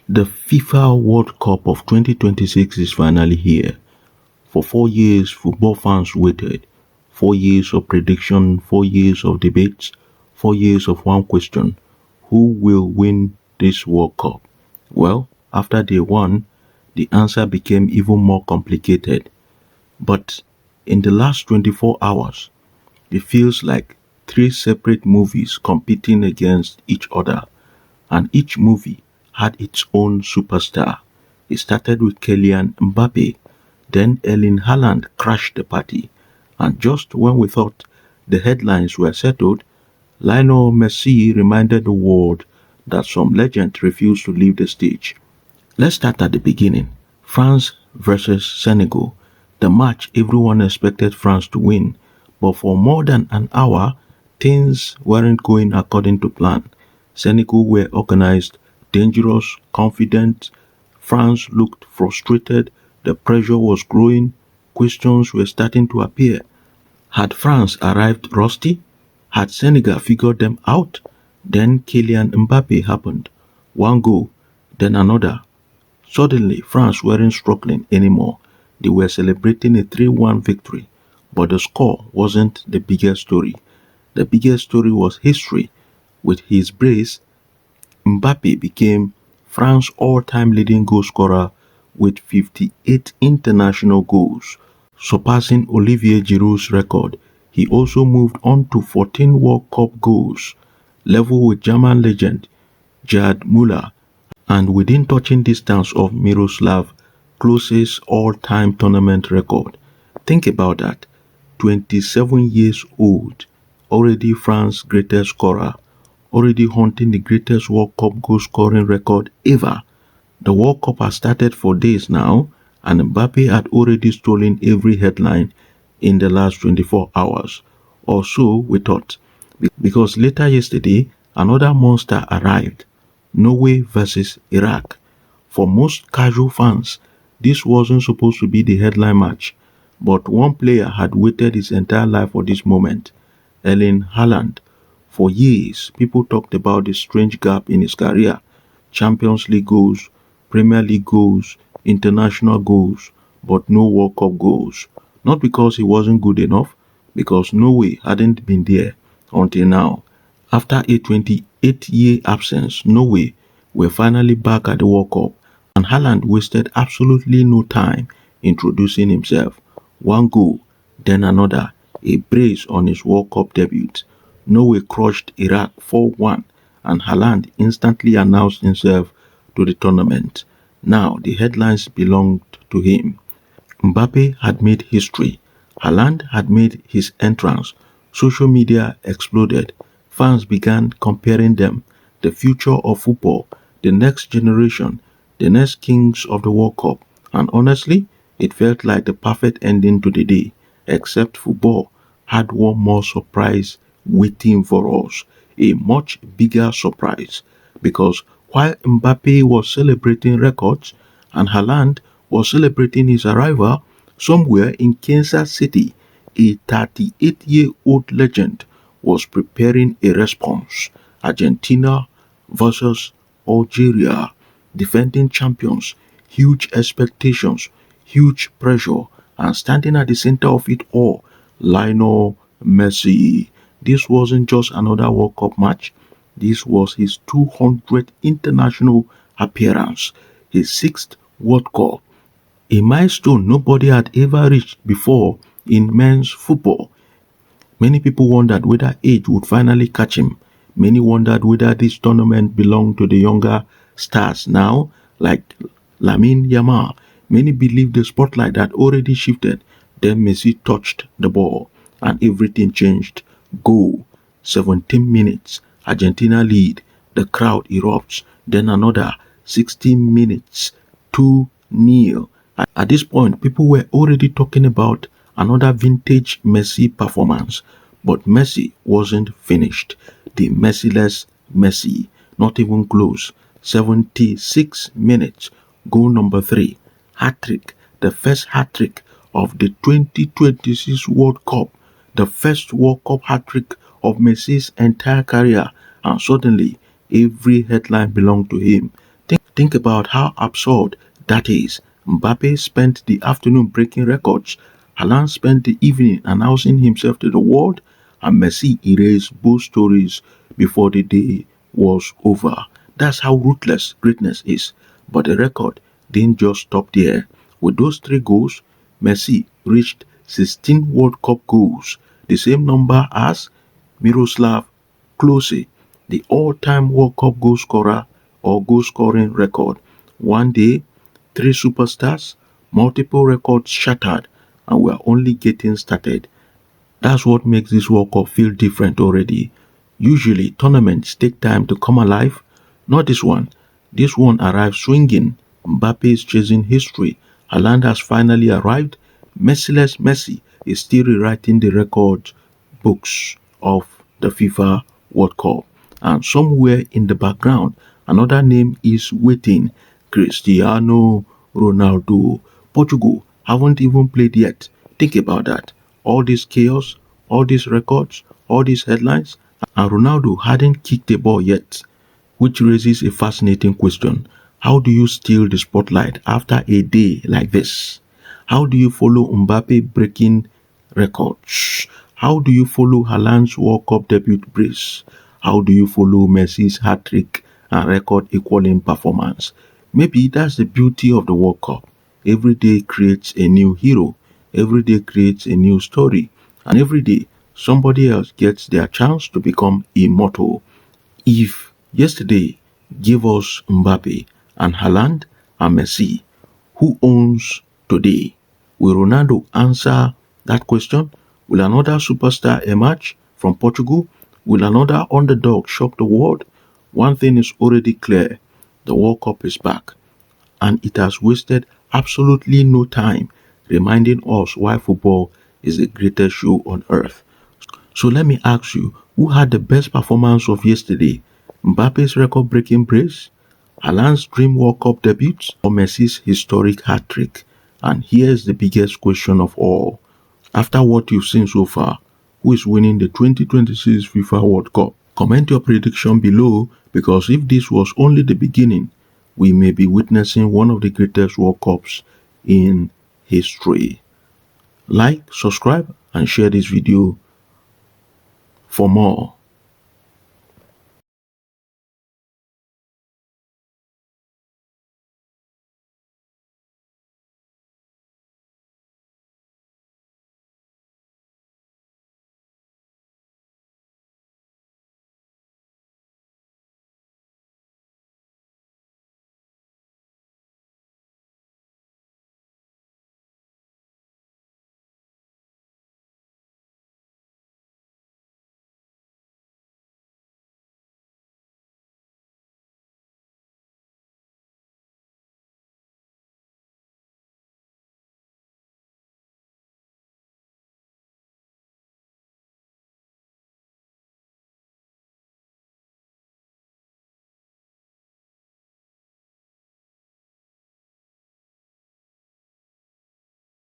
The FIFA World Cup of 2026 is finally here. For 4 years, football fans waited. 4 years of prediction, 4 years of debates, 4 years of one question: who will win this World Cup? Well, after day one, the answer became even more complicated. But in the last 24 hours, it feels like three separate movies competing against each other, and each movie had its own superstar. It started with Kylian Mbappe, then Erling Haaland crashed the party, and just when we thought the headlines were settled, Lionel Messi reminded the world that some legends refuse to leave the stage. Let's start at the beginning. France versus Senegal. The match everyone expected France to win, but for more than an hour, things weren't going according to plan. Senegal were organized, dangerous, confident. France looked frustrated. The pressure was growing. Questions were starting to appear. Had France arrived rusty? Had Senegal figured them out? Then Kylian Mbappe happened. One goal, then another. Suddenly, France weren't struggling anymore. They were celebrating a 3-1 victory. But the score wasn't the biggest story. The biggest story was history. With his brace, Mbappe became France's all-time leading goal scorer with 58 international goals, surpassing Olivier Giroud's record. He also moved on to 14 World Cup goals, level with German legend Gerd Müller, and within touching distance of Miroslav Klose's all-time tournament record. Think about that. 27 years old, already France's greatest scorer, already hunting the greatest World Cup goal scoring record ever. The World Cup has started for days now, and Mbappe had already stolen every headline in the last 24 hours. Or so we thought. Because later yesterday, another monster arrived: Norway versus Iraq. For most casual fans, this wasn't supposed to be the headline match, but one player had waited his entire life for this moment: Erling Haaland. For years, people talked about the strange gap in his career: Champions League goals, Premier League goals, international goals, but no World Cup goals. Not because he wasn't good enough, because Norway hadn't been there until now. After a 28-year absence, Norway were finally back at the World Cup, and Haaland wasted absolutely no time introducing himself. One goal, then another, a brace on his World Cup debut. Norway crushed Iraq 4-1, and Haaland instantly announced himself to the tournament. Now the headlines belonged to him. Mbappe had made history. Haaland had made his entrance. Social media exploded. Fans began comparing them. The future of football, the next generation, the next kings of the World Cup. And honestly, it felt like the perfect ending to the day. Except football had one more surprise waiting for us. A much bigger surprise. Because while Mbappe was celebrating records and Haaland was celebrating his arrival, somewhere in Kansas City, a 38-year-old legend was preparing a response. Argentina versus Algeria, defending champions, huge expectations, huge pressure, and standing at the center of it all, Lionel Messi. This wasn't just another World Cup match. This was his 200th international appearance, his sixth World Cup, a milestone nobody had ever reached before in men's football. Many people wondered whether age would finally catch him. Many wondered whether this tournament belonged to the younger stars now, like Lamine Yamal. Many believed the spotlight had already shifted. Then Messi touched the ball and everything changed. Goal. 17 minutes. Argentina lead. The crowd erupts. Then another 16 minutes. 2-0. At this point, people were already talking about another vintage Messi performance. But Messi wasn't finished. The Messiless Messi, not even close. 76 minutes. Goal number 3. Hat-trick. The first hat-trick of the 2026 World Cup. The first World Cup hat-trick of Messi's entire career. And suddenly, every headline belonged to him. Think about how absurd that is. Mbappe spent the afternoon breaking records. Haaland spent the evening announcing himself to the world, and Messi erased both stories before the day was over. That's how ruthless greatness is. But the record didn't just stop there. With those three goals, Messi reached 16 World Cup goals, the same number as Miroslav Klose, the all-time World Cup goal scorer or goal scoring record. One day, three superstars, multiple records shattered, and we're only getting started. That's what makes this World Cup feel different already. Usually, tournaments take time to come alive. Not this one. This one arrived swinging. Mbappe is chasing history. Haaland has finally arrived. Messiless Messi is still rewriting the record books of the FIFA World Cup. And somewhere in the background, another name is waiting. Cristiano Ronaldo. Portugal haven't even played yet. Think about that. All this chaos, all these records, all these headlines, and Ronaldo hadn't kicked a ball yet, which raises a fascinating question. How do you steal the spotlight after a day like this? How do you follow Mbappe breaking records? How do you follow Haaland's World Cup debut brace? How do you follow Messi's hat-trick and record-equaling performance? Maybe that's the beauty of the World Cup. Every day creates a new hero. Every day creates a new story. And every day, somebody else gets their chance to become immortal. If yesterday gave us Mbappe and Haaland and Messi, who owns today? Will Ronaldo answer that question? Will another superstar emerge from Portugal? Will another underdog shock the world? One thing is already clear: the World Cup is back, and it has wasted absolutely no time reminding us why football is the greatest show on earth. So let me ask you, who had the best performance of yesterday? Mbappe's record-breaking brace, Haaland's dream World Cup debut, or Messi's historic hat-trick? And here's the biggest question of all. After what you've seen so far, who is winning the 2026 FIFA World Cup? Comment your prediction below, because if this was only the beginning, we may be witnessing one of the greatest World Cups in history. Like, subscribe, and share this video for more.